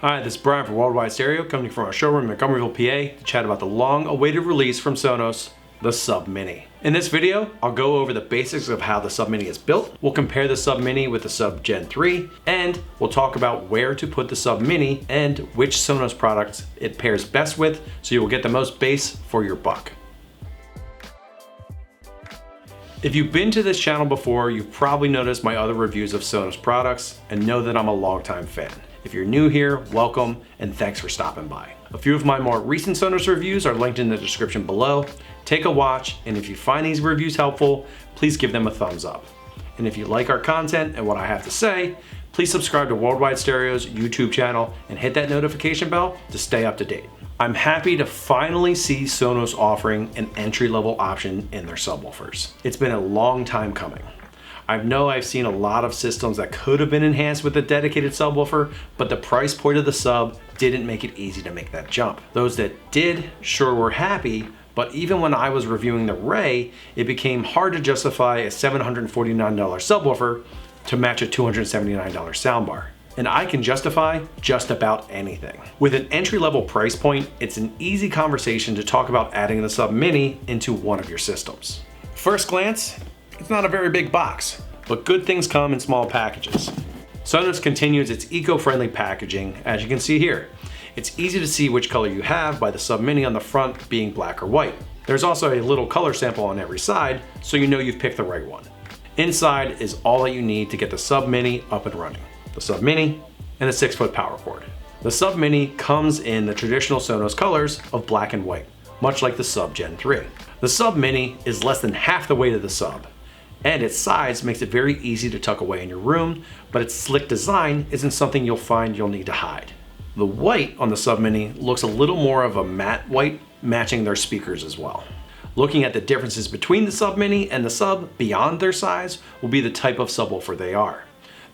Hi, this is Brian from Worldwide Stereo, coming from our showroom in Montgomeryville, PA, to chat about the long-awaited release from Sonos, the Sub Mini. In this video, I'll go over the basics of how the Sub Mini is built, we'll compare the Sub Mini with the Sub Gen 3, and we'll talk about where to put the Sub Mini and which Sonos products it pairs best with, so you will get the most bass for your buck. If you've been to this channel before, you've probably noticed my other reviews of Sonos products and know that I'm a longtime fan. If you're new here, welcome, and thanks for stopping by. A few of my more recent Sonos reviews are linked in the description below. Take a watch, and if you find these reviews helpful, please give them a thumbs up. And if you like our content and what I have to say, please subscribe to Worldwide Stereo's YouTube channel and hit that notification bell to stay up to date. I'm happy to finally see Sonos offering an entry-level option in their subwoofers. It's been a long time coming. I know I've seen a lot of systems that could have been enhanced with a dedicated subwoofer, but the price point of the sub didn't make it easy to make that jump. Those that did sure were happy, but even when I was reviewing the Ray, it became hard to justify a $749 subwoofer to match a $279 soundbar. And I can justify just about anything. With an entry-level price point, it's an easy conversation to talk about adding the Sub Mini into one of your systems. First glance, it's not a very big box, but good things come in small packages. Sonos continues its eco-friendly packaging, as you can see here. It's easy to see which color you have by the Sub Mini on the front being black or white. There's also a little color sample on every side, so you know you've picked the right one. Inside is all that you need to get the Sub Mini up and running. The Sub Mini and a 6-foot power cord. The Sub Mini comes in the traditional Sonos colors of black and white, much like the Sub Gen 3. The Sub Mini is less than half the weight of the Sub, and its size makes it very easy to tuck away in your room, but its slick design isn't something you'll find you'll need to hide. The white on the Sub Mini looks a little more of a matte white, matching their speakers as well. Looking at the differences between the Sub Mini and the Sub beyond their size will be the type of subwoofer they are.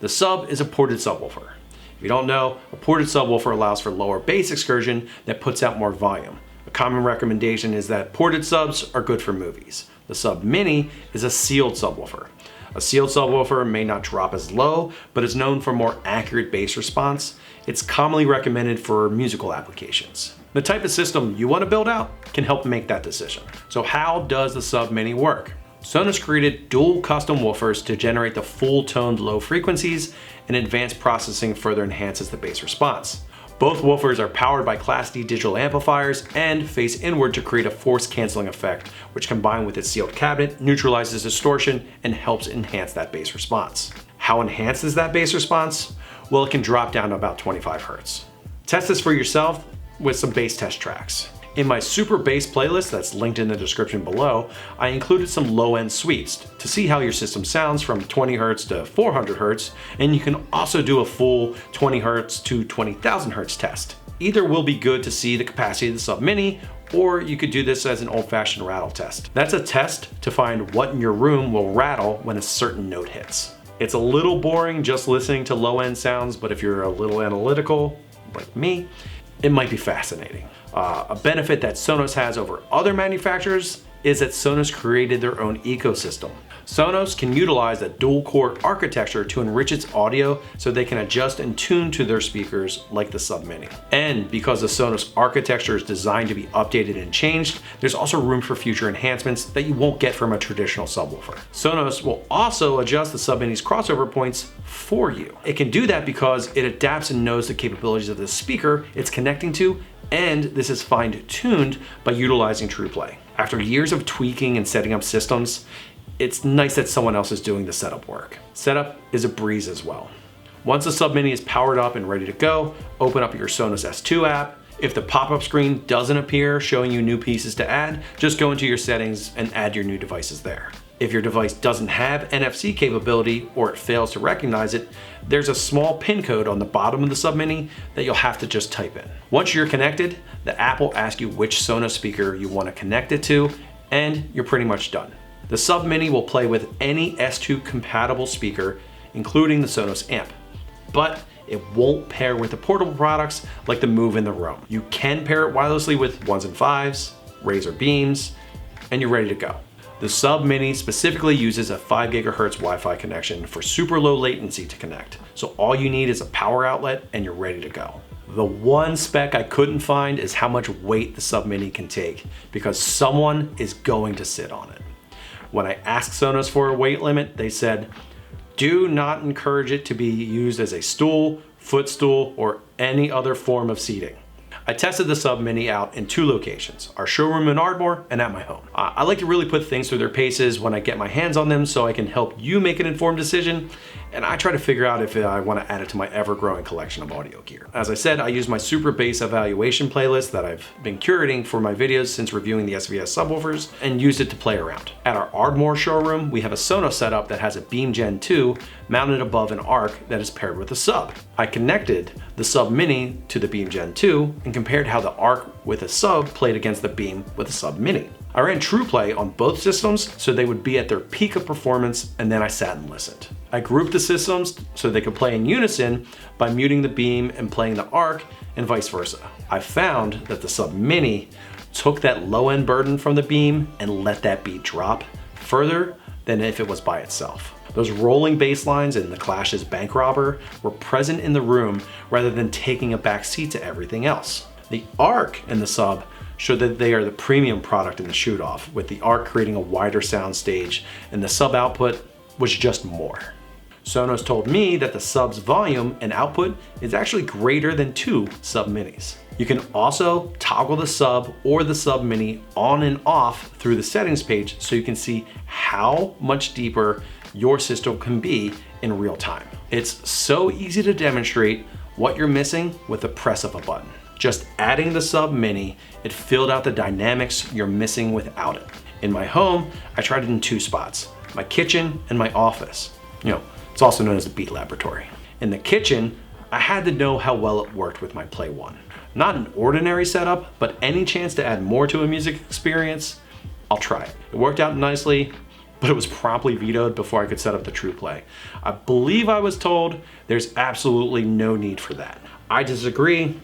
The Sub is a ported subwoofer. If you don't know, a ported subwoofer allows for lower bass excursion that puts out more volume. A common recommendation is that ported subs are good for movies. The Sub Mini is a sealed subwoofer. A sealed subwoofer may not drop as low, but is known for more accurate bass response. It's commonly recommended for musical applications. The type of system you want to build out can help make that decision. So how does the Sub Mini work? Sonos created dual custom woofers to generate the full toned low frequencies, and advanced processing further enhances the bass response. Both woofers are powered by Class D digital amplifiers and face inward to create a force canceling effect, which combined with its sealed cabinet neutralizes distortion and helps enhance that bass response. How enhanced is that bass response? Well, it can drop down to about 25 Hertz. Test this for yourself with some bass test tracks. In my super bass playlist that's linked in the description below, I included some low-end sweeps to see how your system sounds from 20 Hz to 400 Hz, and you can also do a full 20 Hz to 20,000 Hz test. Either will be good to see the capacity of the Sub Mini, or you could do this as an old-fashioned rattle test. That's a test to find what in your room will rattle when a certain note hits. It's a little boring just listening to low-end sounds, but if you're a little analytical, like me, it might be fascinating. A benefit that Sonos has over other manufacturers is that Sonos created their own ecosystem. Sonos can utilize a dual-core architecture to enrich its audio so they can adjust and tune to their speakers like the Sub Mini. And because the Sonos architecture is designed to be updated and changed, there's also room for future enhancements that you won't get from a traditional subwoofer. Sonos will also adjust the Sub Mini's crossover points for you. It can do that because it adapts and knows the capabilities of the speaker it's connecting to, and this is fine-tuned by utilizing TruePlay. After years of tweaking and setting up systems, it's nice that someone else is doing the setup work. Setup is a breeze as well. Once the Sub Mini is powered up and ready to go, open up your Sonos S2 app. If the pop-up screen doesn't appear showing you new pieces to add, just go into your settings and add your new devices there. If your device doesn't have NFC capability or it fails to recognize it, there's a small pin code on the bottom of the Sub Mini that you'll have to just type in. Once you're connected, the app will ask you which Sonos speaker you want to connect it to, and you're pretty much done. The Sub Mini will play with any S2 compatible speaker, including the Sonos amp, but it won't pair with the portable products like the Move and the Roam. You can pair it wirelessly with 1s and 5s, Razer Beams, and you're ready to go. The Sub Mini specifically uses a 5 GHz Wi-Fi connection for super low latency to connect, so all you need is a power outlet and you're ready to go. The one spec I couldn't find is how much weight the Sub Mini can take, because someone is going to sit on it. When I asked Sonos for a weight limit, they said, do not encourage it to be used as a stool, footstool, or any other form of seating. I tested the Sub Mini out in 2 locations, our showroom in Ardmore and at my home. I like to really put things through their paces when I get my hands on them so I can help you make an informed decision, and I try to figure out if I want to add it to my ever-growing collection of audio gear. As I said, I use my Super Bass evaluation playlist that I've been curating for my videos since reviewing the SVS subwoofers and used it to play around. At our Ardmore showroom, we have a Sonos setup that has a Beam Gen 2 mounted above an ARC that is paired with a sub. I connected the Sub Mini to the Beam Gen 2 and compared how the ARC with a sub played against the Beam with a Sub Mini. I ran TruePlay on both systems so they would be at their peak of performance, and then I sat and listened. I grouped the systems so they could play in unison by muting the Beam and playing the ARC, and vice versa. I found that the Sub Mini took that low end burden from the Beam and let that beat drop further than if it was by itself. Those rolling bass lines in The Clash's Bank Robber were present in the room rather than taking a back seat to everything else. The ARC in the Sub showed that they are the premium product in the shoot-off, with the ARC creating a wider sound stage and the Sub output was just more. Sonos told me that the Sub's volume and output is actually greater than 2 Sub Minis. You can also toggle the Sub or the Sub Mini on and off through the settings page so you can see how much deeper your system can be in real time. It's so easy to demonstrate what you're missing with the press of a button. Just adding the Sub Mini, it filled out the dynamics you're missing without it. In my home, I tried it in 2 spots, my kitchen and my office. It's also known as the Beat Laboratory. In the kitchen, I had to know how well it worked with my Play 1. Not an ordinary setup, but any chance to add more to a music experience, I'll try it. It worked out nicely, but it was promptly vetoed before I could set up the TruePlay. I believe I was told there's absolutely no need for that. I disagree,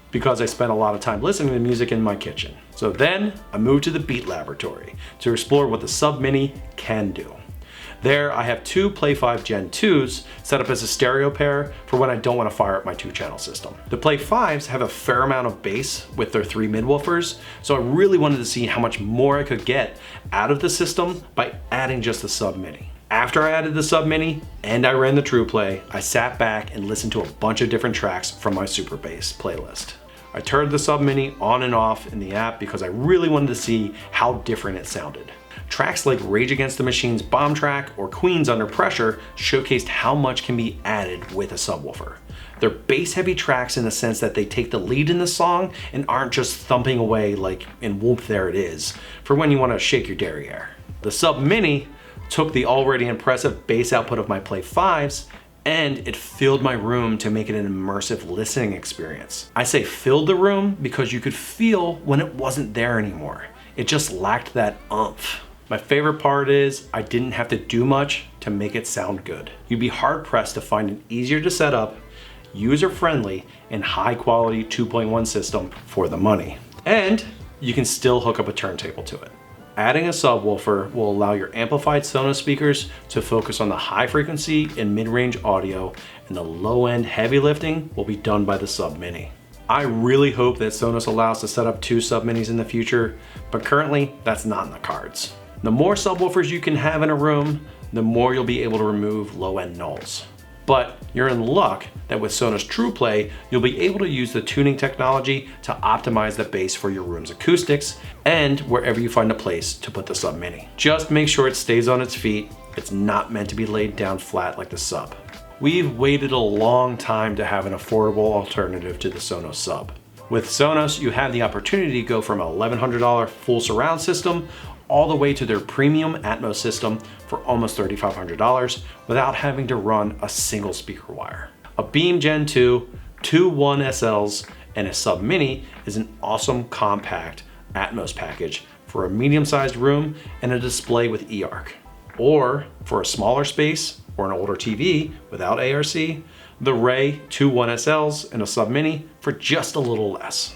because I spent a lot of time listening to music in my kitchen. So then I moved to the Beat Laboratory to explore what the Sub Mini can do. There I have 2 Play 5 Gen 2s set up as a stereo pair for when I don't want to fire up my 2-channel system. The Play 5s have a fair amount of bass with their 3 midwoofers, so I really wanted to see how much more I could get out of the system by adding just the Sub Mini. After I added the Sub Mini and I ran the TruePlay, I sat back and listened to a bunch of different tracks from my Super Bass playlist. I turned the Sub Mini on and off in the app because I really wanted to see how different it sounded. Tracks like Rage Against the Machine's Bomb Track or Queen's Under Pressure showcased how much can be added with a subwoofer. They're bass-heavy tracks in the sense that they take the lead in the song and aren't just thumping away like in Whoop There It Is for when you want to shake your derriere. The Sub Mini took the already impressive bass output of my Play 5s and it filled my room to make it an immersive listening experience. I say filled the room because you could feel when it wasn't there anymore. It just lacked that oomph. My favorite part is I didn't have to do much to make it sound good. You'd be hard pressed to find an easier to set up, user-friendly, and high-quality 2.1 system for the money. And you can still hook up a turntable to it. Adding a subwoofer will allow your amplified Sonos speakers to focus on the high frequency and mid-range audio, and the low-end heavy lifting will be done by the Sub Mini. I really hope that Sonos allows to set up 2 Sub Minis in the future, but currently that's not in the cards. The more subwoofers you can have in a room, the more you'll be able to remove low-end nulls. But you're in luck that with Sonos TruePlay, you'll be able to use the tuning technology to optimize the bass for your room's acoustics and wherever you find a place to put the Sub Mini. Just make sure it stays on its feet. It's not meant to be laid down flat like the Sub. We've waited a long time to have an affordable alternative to the Sonos Sub. With Sonos, you have the opportunity to go from an $1,100 full surround system all the way to their premium Atmos system for almost $3,500 without having to run a single speaker wire. A Beam Gen 2, 2 1SLs, and a Sub Mini is an awesome compact Atmos package for a medium-sized room and a display with eARC. Or for a smaller space or an older TV without ARC, the Ray 2 1SLs and a Sub Mini for just a little less.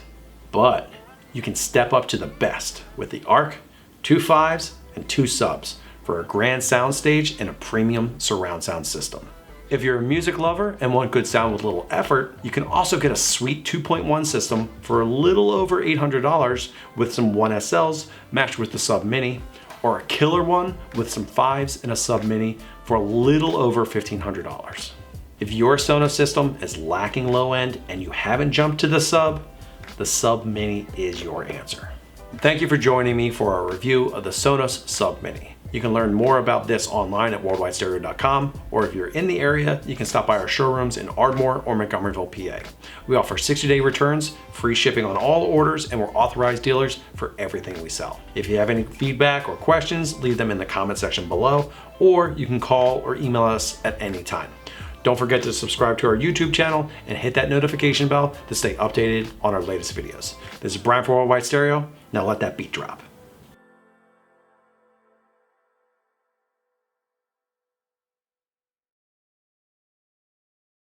But you can step up to the best with the ARC, 2 5s, and 2 subs for a grand soundstage and a premium surround sound system. If you're a music lover and want good sound with little effort, you can also get a sweet 2.1 system for a little over $800 with some 1SLs matched with the Sub Mini, or a killer one with some 5s and a Sub Mini for a little over $1,500. If your Sonos system is lacking low end and you haven't jumped to the Sub Mini is your answer. Thank you for joining me for our review of the Sonos Sub Mini. You can learn more about this online at worldwidestereo.com, or if you're in the area, you can stop by our showrooms in Ardmore or Montgomeryville, PA. We offer 60-day returns, free shipping on all orders, and we're authorized dealers for everything we sell. If you have any feedback or questions, leave them in the comment section below, or you can call or email us at any time. Don't forget to subscribe to our YouTube channel and hit that notification bell to stay updated on our latest videos. This is Brian for Worldwide Stereo. Now let that beat drop.